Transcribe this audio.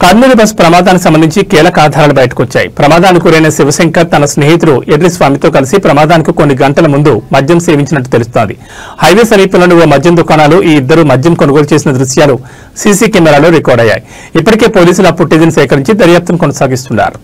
Kurnool bus ప్రమాదానికి సంబంధించి కీలక ఆధారాలు బయటకొచ్చాయి. ప్రమాదానికి గురైన శివశంకర్ తన స్నేహితుడు ఎర్రి స్వామితో కలిసి ప్రమాదానికి కొన్ని గంటల ముందు మద్యం సేవించినట్టు తెలుస్తోంది. హైవే సమీపంలోని ఓ మద్యం దుకాణాలు ఈ ఇద్దరు మద్యం కొనుగోలు చేసిన దృశ్యాలు సీసీ కెమెరాలో రికార్డ్ అయ్యాయి. ఇప్పటికే పోలీసులు ఆ ఫుటేజీని సేకరించి దర్యాప్తును కొనసాగిస్తున్నారు.